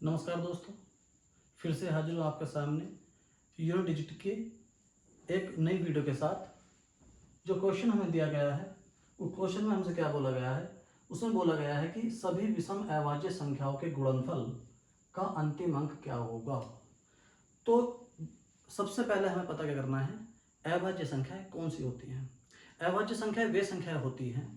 नमस्कार दोस्तों, फिर से हाजिर हूँ आपके सामने यूरो डिजिट के एक नई वीडियो के साथ। जो क्वेश्चन हमें दिया गया है वो क्वेश्चन में हमसे क्या बोला गया है, उसमें बोला गया है कि सभी विषम अभाज्य संख्याओं के गुणनफल का अंतिम अंक क्या होगा। तो सबसे पहले हमें पता क्या करना है, अभाज्य संख्याएं कौन सी होती हैं। अभाज्य संख्याएं वे संख्याएं होती हैं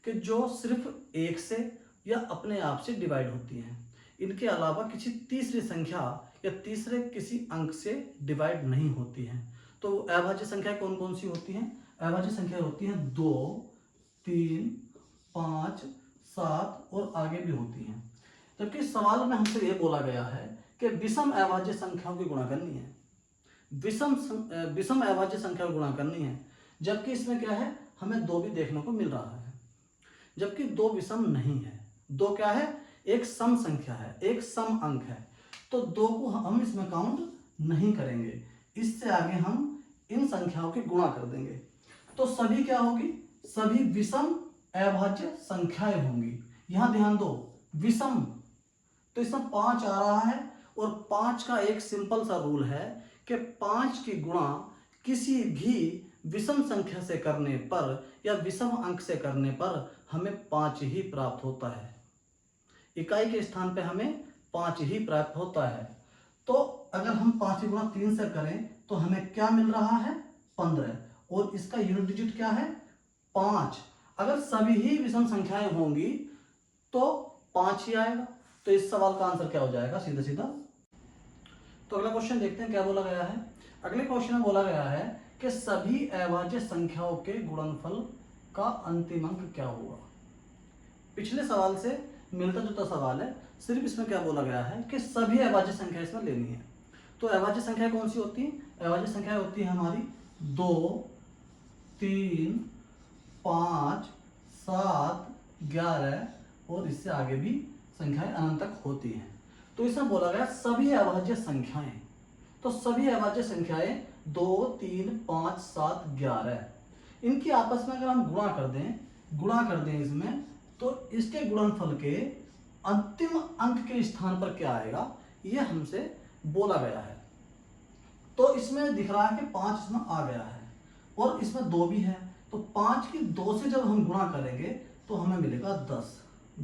कि जो सिर्फ एक से या अपने आप से डिवाइड होती हैं, इनके अलावा किसी तीसरी संख्या या तीसरे किसी अंक से डिवाइड नहीं होती हैं। तो अभाज्य संख्याएं कौन कौन सी होती हैं? अभाज्य संख्या होती हैं 2, 3, 5, 7 और आगे भी होती हैं। जबकि सवाल में हमसे ये बोला गया है कि विषम अभाज्य संख्याओं की गुणा करनी है, विषम अभाज्य संख्या को गुणा करनी है। जबकि इसमें क्या है, हमें 2 भी देखने को मिल रहा है, जबकि 2 विषम नहीं है। 2 क्या है? एक सम संख्या है, एक सम अंक है। तो 2 को हम इसमें काउंट नहीं करेंगे, इससे आगे हम इन संख्याओं की गुणा कर देंगे। तो सभी क्या होगी? सभी विषम अभाज्य संख्याएं होंगी। यहां ध्यान दो, विषम, तो इसमें 5 आ रहा है और 5 का एक सिंपल सा रूल है कि 5 की गुणा किसी भी विषम संख्या से करने पर या विषम अंक से करने पर हमें 5 ही प्राप्त होता है। इकाई के स्थान पे हमें 5 ही प्राप्त होता है। तो अगर हम 5 की गुणा 3 से करें तो हमें क्या मिल रहा है? 15। और इसका यूनिट डिजिट क्या है? 5। अगर सभी ही विषम संख्याएं होंगी तो 5 ही आएगा। तो इस सवाल का आंसर क्या हो जाएगा? सीधा सीधा। तो अगला क्वेश्चन देखते हैं क्या बोला गया है। अगले क्वेश्चन में बोला गया है कि सभी अभाज्य संख्याओं के गुणनफल का अंतिम अंक क्या होगा। पिछले सवाल से मिलता जुलता सवाल है, सिर्फ इसमें क्या बोला गया है कि सभी अभाज्य संख्या इसमें लेनी है। तो अभाज्य संख्या कौन सी होती है? अभाज्य संख्या होती है हमारी 2, 3, 5, 7, 11 और इससे आगे भी संख्याएं अनंत तक होती हैं। तो इसमें बोला गया सभी अभाज्य संख्याएं। तो सभी अभाज्य संख्याएं 2, 3, 5, 7, 11, इनकी आपस में अगर हम गुणा कर दें इसमें, तो इसके गुणनफल के अंतिम अंक के स्थान पर क्या आएगा, यह हमसे बोला गया है। तो इसमें दिख रहा है कि 5 इसमें आ गया है और इसमें 2 भी है। तो 5 की 2 से जब हम गुणा करेंगे तो हमें मिलेगा 10।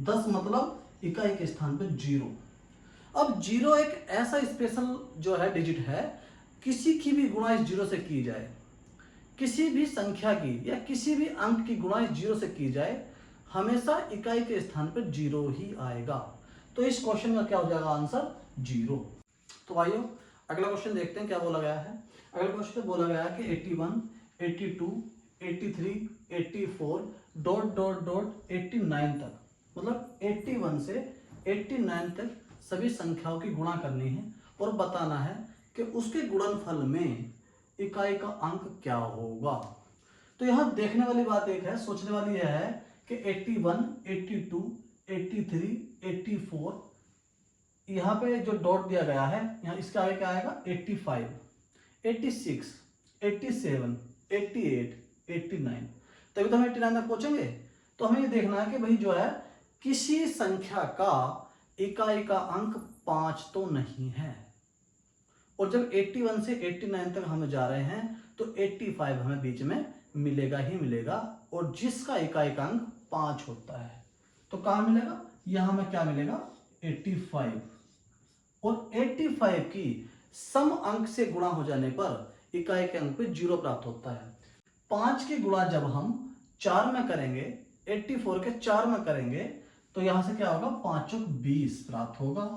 10 मतलब इकाई के स्थान पर 0। अब 0 एक ऐसा स्पेशल जो है डिजिट है, किसी की भी गुणा इस 0 से की जाए, किसी भी संख्या की या किसी भी अंक की गुणा इस 0 से की जाए, हमेशा इकाई के स्थान पर 0 ही आएगा। तो इस क्वेश्चन का क्या हो जाएगा आंसर? 0। तो आइए अगला क्वेश्चन देखते हैं क्या बोला गया है। अगला क्वेश्चन में बोला गया है कि 81, 82, 83, 84 डॉट डॉट डॉट 89 तक, मतलब 81 से 89 तक सभी संख्याओं की गुणा करनी है और बताना है कि उसके गुणनफल में इकाई का अंक क्या होगा। तो यहां देखने वाली बात एक है, सोचने वाली यह है कि 81, 82, 83, 84, यहाँ पे जो डॉट दिया गया है, यहाँ इसके आगे क्या आएगा? 85, 86, 87, 88, 89, तभी तो हम 89 तक पहुंचेंगे। तो हमें ये देखना है कि भाई जो है किसी संख्या का इकाई का अंक 5 तो नहीं है, और जब 81 से 89 तक हम जा रहे हैं तो 85 हमें बीच में मिलेगा ही मिलेगा, और जिसका इकाई का अंक 5 होता है तो कहां मिलेगा? यहां हमें क्या मिलेगा? 85। और 85 की सम अंक से गुणा हो जाने पर इकाई के अंक पे 0 प्राप्त होता है। 5 की गुणा जब हम 4 में करेंगे, 84 के 4 में करेंगे, तो यहां से क्या होगा? 5 चौक 20 प्राप्त होगा,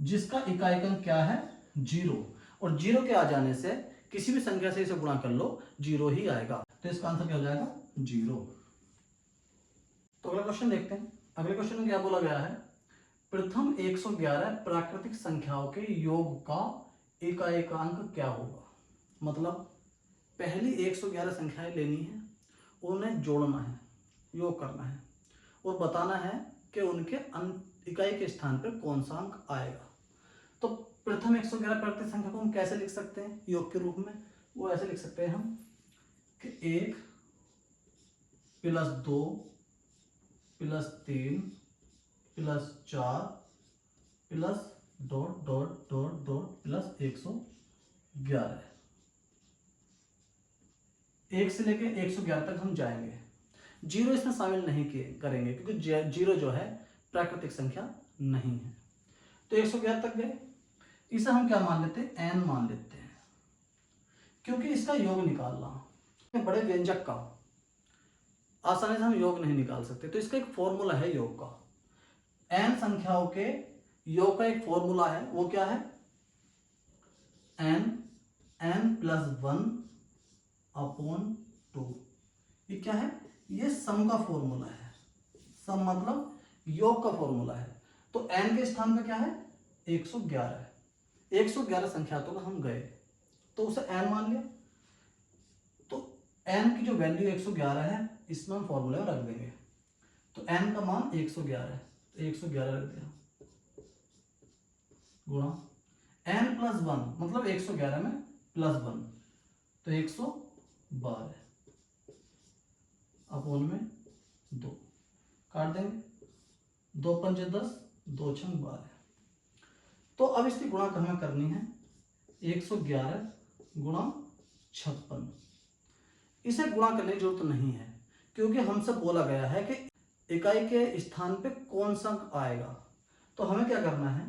जिसका इकाई का अंक क्या है? 0। और 0 के आ जाने से किसी भी संख्या से इसे गुणा कर लो, 0 ही आएगा। तो इसका आंसर क्या हो जाएगा? 0। तो अगला क्वेश्चन देखते हैं। अगले क्वेश्चन में क्या बोला गया है? प्रथम 111 प्राकृतिक संख्याओं के योग का इकाई का अंक क्या होगा। मतलब पहली 111 संख्याएं लेनी है, उन्हें जोड़ना है, योग करना है और बताना है कि उनके इकाई के स्थान पर कौन सा अंक आएगा। तो प्रथम 111 प्राकृतिक संख्या को हम कैसे लिख सकते हैं योग के रूप में? वो ऐसे लिख सकते हैं हम कि 1 + 2 + 3 + 4 + dot dot dot dot plus 111। 1 से लेके 111 तक हम जाएंगे। जीरो इसमें शामिल नहीं करेंगे क्योंकि जीरो जो है प्राकृतिक संख्या नहीं है। तो 111 तक गए, इसे हम क्या मान लेते हैं, n मान लेते हैं, क्योंकि इसका योग निकालना बड़े व्यंजक का आसानी से हम योग नहीं निकाल सकते। तो इसका एक फॉर्मूला है योग का, n संख्याओं के योग का एक फॉर्मूला है, वो क्या है, n प्लस 1 अपॉन 2। ये क्या है, ये सम का फॉर्मूला है। सम मतलब योग का फॉर्मूला है। तो n के स्थान पे क्या है, 111 है। 111 संख्या तो हम गए तो उसे n मान लिया, तो n की जो वैल्यू 111 है इसमें हम फॉर्मूले में रख देंगे। तो n का मान 111 है, तो 111 रख दिया गुणा n प्लस 1 मतलब 111 में प्लस 1 तो 112 अपोन में 2 काट देंगे, 2 पंजे 10, 2 छंग 12। तो अब इसकी गुणा हमें करनी है 111 गुणा 56। इसे गुणा करने की जरूरत नहीं है क्योंकि हमसे बोला गया है कि इकाई के स्थान पे कौन सा अंक आएगा। तो हमें क्या करना है,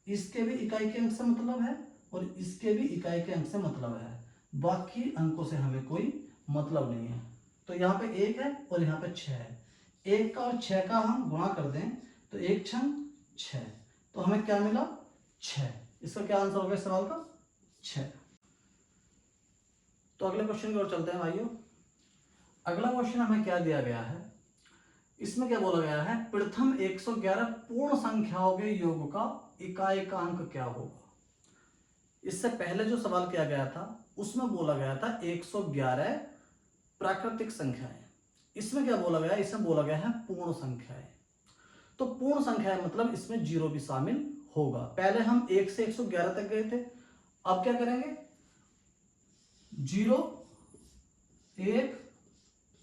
इसके भी इकाई के अंक से मतलब है और इसके भी इकाई के अंक से मतलब है, बाकी अंकों से हमें कोई मतलब नहीं है। तो यहाँ पे 1 है और यहाँ पे 6 है, 1 का और 6 का हम गुणा कर दें तो 1 छंग 6, तो हमें क्या मिला 6। इसका क्या आंसर होगा इस सवाल का, 6। तो अगले क्वेश्चन की ओर चलते हैं भाइयों। अगला क्वेश्चन हमें क्या दिया गया है, इसमें क्या बोला गया है, प्रथम 111 पूर्ण संख्याओं के योग का इकाई का अंक क्या होगा। इससे पहले जो सवाल किया गया था उसमें बोला गया था 111 प्राकृतिक संख्याएं, इसमें क्या बोला गया, इसमें बोला गया है पूर्ण संख्याएं। तो पूर्ण संख्याएं मतलब इसमें जीरो भी शामिल होगा। पहले हम 1 से 111 तक गए थे, अब क्या करेंगे, 0 1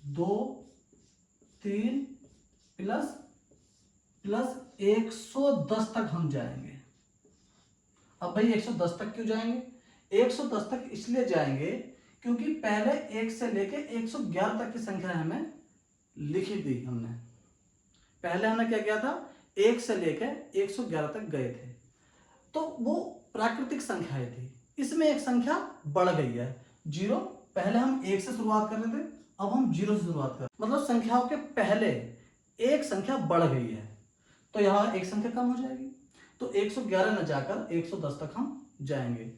2 3 प्लस 110 तक हम जाएंगे। अब भाई 110 तक क्यों जाएंगे, 110 तक इसलिए जाएंगे क्योंकि पहले 1 से लेके 111 तक की संख्या हमें लिखी थी। हमने पहले हमने क्या किया था, 1 से लेके 111 तक गए थे, तो वो प्राकृतिक संख्याएं थी। इसमें एक संख्या बढ़ गई है 0। पहले हम 1 से शुरुआत कर रहे थे, अब हम 0 से शुरुआत कर, मतलब संख्याओं के पहले एक संख्या बढ़ गई है, तो यहाँ एक संख्या कम हो जाएगी। तो 111 न जाकर 110 तक हम जाएंगे।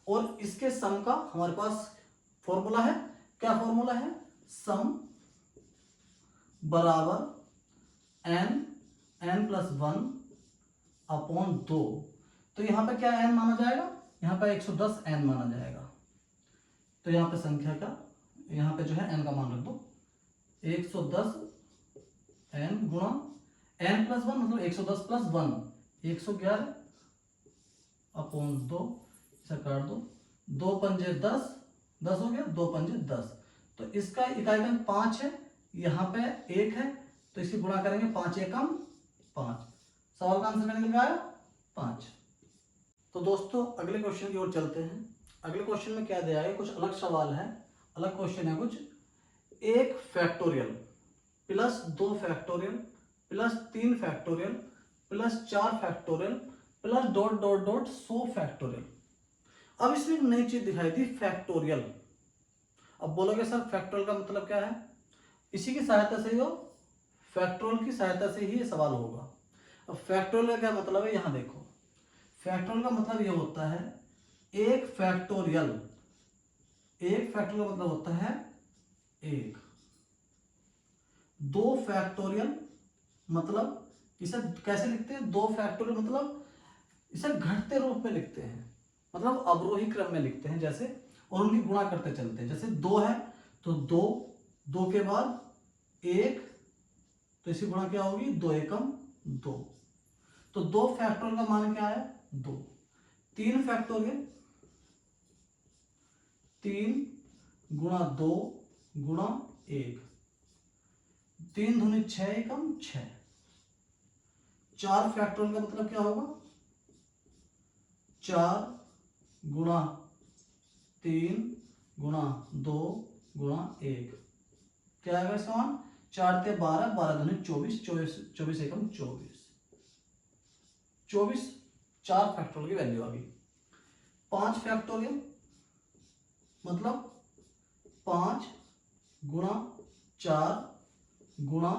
और इसके सम का हमारे पास फॉर्मूला है, क्या फॉर्मूला है, सम बराबर n प्लस 1 अपॉन 2। तो यहाँ पे क्या n माना जाएगा, यहाँ पे 110 n माना जाएगा। तो यहाँ पे संख्या का, यहाँ पे जो है n का मान रख दो, 110 n गुणा n प्लस 1 मतलब 110 प्लस 1 111 अपॉन 2, इसे काट दो, 2 पंजे 10, 10 हो गया, 2 पंजे 10। तो इसका इकाई का 5 है, यहाँ पे 1 है, तो इसकी गुणा करेंगे 5 एकम 5। सवाल का आंसर निकल गया 5। तो दोस्तों अगले क्वेश्चन की ओर चलते हैं। अगले क्वेश्चन में क्या दिया है, कुछ अलग सवाल है, अलग क्वेश्चन है कुछ। 1 factorial plus 2 factorial plus 3 factorial plus 4 factorial plus dot dot dot 100 factorial. अब इसमें एक नई चीज दिखाई थी, फैक्टोरियल। अब बोलोगे सर फैक्टोरियल का मतलब क्या है, इसी की सहायता से हो, फैक्टोरियल की सहायता से ही ये सवाल होगा। अब फैक्टोरियल का क्या मतलब है, यहां देखो, फैक्टोरियल का मतलब ये होता है एक फैक्टोरियल का मतलब होता है 1। 2 फैक्टोरियल मतलब इसे कैसे लिखते हैं, 2 फैक्टोरियल मतलब इसे घटते रूप में लिखते हैं, मतलब अवरोही क्रम में लिखते हैं जैसे, और उनकी गुणा करते चलते हैं। जैसे 2 है तो 2 के बाद 1, तो इसकी गुणा क्या होगी, 2 एकम 2। तो 2 फैक्टोरियल का मान क्या है, 2। 3 फैक्टोरियल, 3 गुणा 2 गुणा 1, 3 दूनी 6 एकम 6। 4 फैक्टोरियल का मतलब क्या होगा, 4 गुणा 3 गुणा 2 गुणा 1, क्या आएगा इसका मान? 4 ते 12, 12 दूनी 24, 24 एकम 24, 4 फैक्टोरियल की वैल्यू आ गई। 5 फैक्टोरियल मतलब 5 गुणा 4 गुणा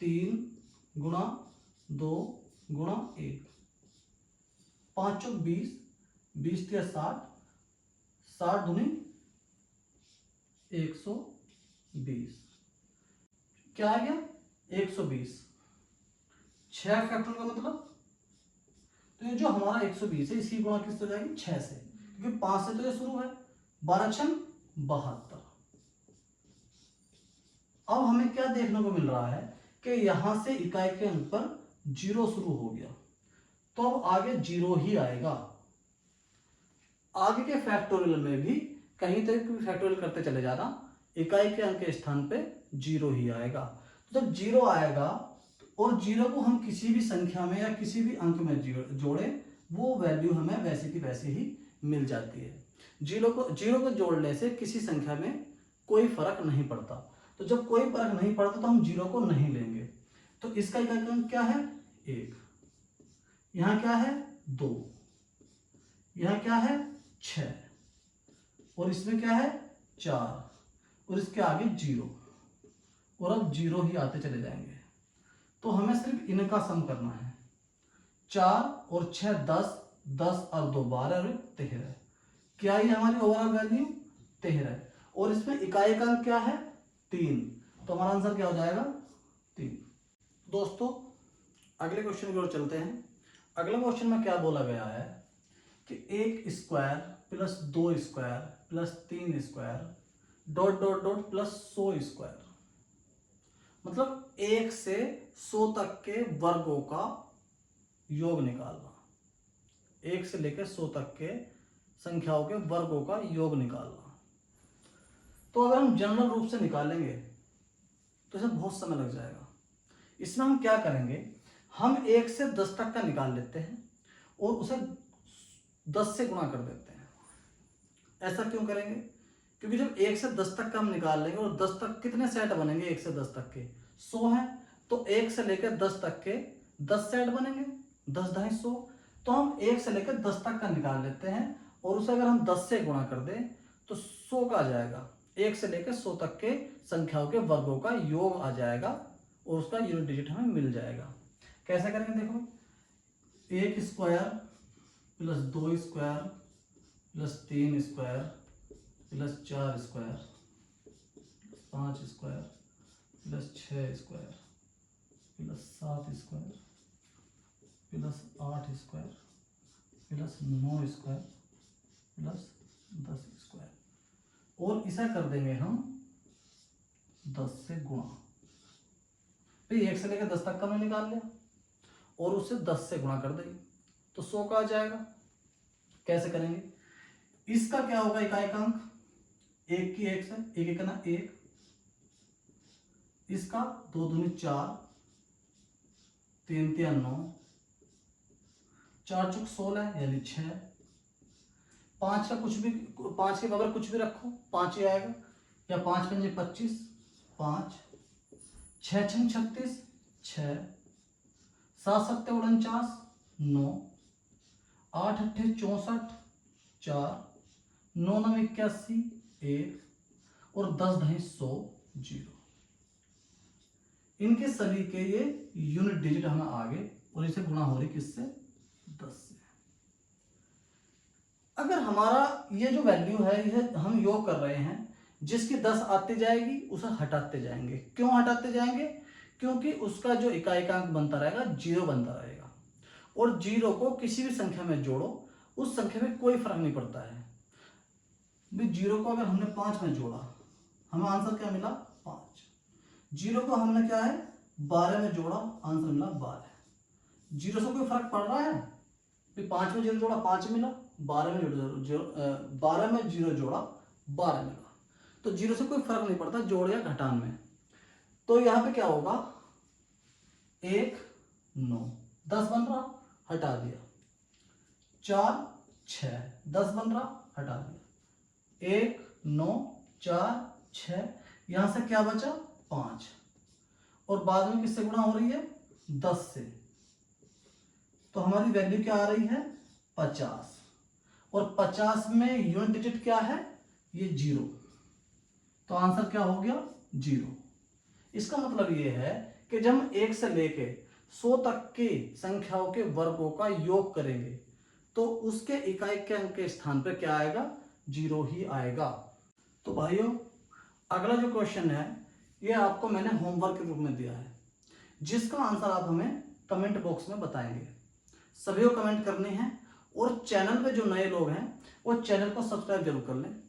3 गुणा 2 गुणा 1, 5 चौक 20, 20 तिया 60, 60 दूनी 120, क्या आ गया? 120। 6 फैक्टोरियल का मतलब, तो ये जो हमारा 120 है इसकी गुणा किस हो जाएगी? 6 से, क्योंकि 5 से तो ये शुरू है। 12 छंग 72। अब हमें क्या देखने को मिल रहा है कि यहां से इकाई के अंक पर 0 शुरू हो गया, तो अब आगे 0 ही आएगा। आगे के फैक्टोरियल में भी कहीं तक भी फैक्टोरियल करते चले जाना, इकाई के अंक के स्थान पे 0 ही आएगा। तो जब 0 आएगा और 0 को हम किसी भी संख्या में या किसी भी अंक में जोड़े, वो वैल्यू हमें वैसे की वैसे ही मिल जाती है। 0 को जोड़ने से किसी संख्या में कोई फर्क नहीं पड़ता। तो जब कोई फर्क नहीं पड़ता तो हम 0 को नहीं लेंगे। तो इसका इकाई अंक क्या है? 1, यहां क्या है? 2, यहां क्या है? 6, और इसमें क्या है? 4, और इसके आगे 0, और अब 0 ही आते चले जाएंगे। तो हमें सिर्फ इनका सम करना है। 4 और 6 10, 10 और 2 12 और 13, क्या ये हमारी ओवरऑल वैल्यू? 13, और इसमें इकाई का अंक क्या है? 3, तो हमारा आंसर क्या हो जाएगा? 3। दोस्तों अगले क्वेश्चन की ओर चलते हैं। अगले क्वेश्चन में क्या बोला गया है कि 1 square plus 2 square plus 3 square dot dot dot plus 100 square, मतलब 1 से 100 तक के वर्गों का योग निकालना। 1 से लेकर 100 तक के संख्याओं के वर्गों का योग निकालना। तो अगर हम जनरल रूप से निकालेंगे तो इसे बहुत समय लग जाएगा। इसमें हम क्या करेंगे, हम 1 से 10 तक का निकाल लेते हैं और उसे 10 से गुणा कर देते हैं। ऐसा क्यों करेंगे? क्योंकि जब 1 से 10 तक का हम निकाल लेंगे, और 10 तक कितने सेट बनेंगे? 1 से 10 तक के 100 है, तो 1 से लेकर 10 तक के 10 सेट बनेंगे, 10 ढाई 100। तो हम 1 से लेकर 10 तक का निकाल लेते हैं और उसे अगर हम 10 से गुणा कर दें तो 100 का आ जाएगा। 1 से लेकर 100 तक के संख्याओं के वर्गों का योग आ जाएगा और उसका यूनिट डिजिट हमें मिल जाएगा। कैसे करेंगे? देखो, 1 square plus 2 square plus 3 square plus 4 square 5 square plus 6 square plus 7 square plus 8 square plus 9 square plus 10 square, और इसे कर देंगे हम 10 से गुणा। भाई 1 से लेकर 10 तक का हमने निकाल लिया और उससे 10 से गुणा कर देंगे तो 100 का आ जाएगा। कैसे करेंगे? इसका क्या होगा इकाई का अंक? 1 की 1 से 1 1 ना 1, इसका 2 दूनी 4, 3 तिया 9, 4 चौक 16 यानी 6, 5 का कुछ भी, 5 के बगैर कुछ भी रखो 5 ही आएगा, या 5 पंजे 25, 5, 6 छंग 36, 6, 7 सत्ते 49, 9, 8 अट्ठे 64, 4, 9 नव 81, 1, और 10 ढाई 100, 0। इनके सभी के ये यूनिट डिजिट हमें आगे, और इसे गुणा हो रही किससे? 10 से। अगर हमारा ये जो वैल्यू है ये हम योग कर रहे हैं, जिसकी 10 आती जाएगी उसे हटाते जाएंगे। क्यों हटाते जाएंगे? क्योंकि उसका जो इकाई का अंक बनता रहेगा 0 बनता रहेगा, और 0 को किसी भी संख्या में जोड़ो, उस संख्या में कोई फर्क नहीं पड़ता है। 0 को अगर हमने 5 में जोड़ा, हमें आंसर क्या मिला? 5। 0 को हमने क्या है 12 में जोड़ा, आंसर मिला 12। 0 से कोई फर्क पड़ रहा है? 5 में 0 जोड़ा 5 मिला, 12 में 12 में 0 जोड़ा 12 मिला। तो 0 से कोई फर्क नहीं पड़ता जोड़ या घटान में। तो यहां पे क्या होगा? 1 9, 10 बन रहा, हटा दिया, 4 6, 10 बन रहा, हटा दिया, 1 9 4 6, यहां से क्या बचा 5, और बाद में किससे गुणा हो रही है 10 से, तो हमारी वैल्यू क्या आ रही है 50, और 50 में यूनिट डिजिट क्या है ये 0, तो आंसर क्या हो गया 0। इसका मतलब ये है कि जब हम 1 से लेके 100 तक की संख्याओं के वर्गों का योग करेंगे तो उसके इकाई के अंक के स्थान पर क्या आएगा 0 ही आएगा। तो भाइयों अगला जो क्वेश्चन है ये आपको मैंने होमवर्क के रूप में दिया है, जिसका आंसर आप हमें कमेंट बॉक्स में बताएंगे। सभी को कमेंट करने हैं, और चैनल पे जो नए लोग हैं वो चैनल को सब्सक्राइब जरूर कर लें,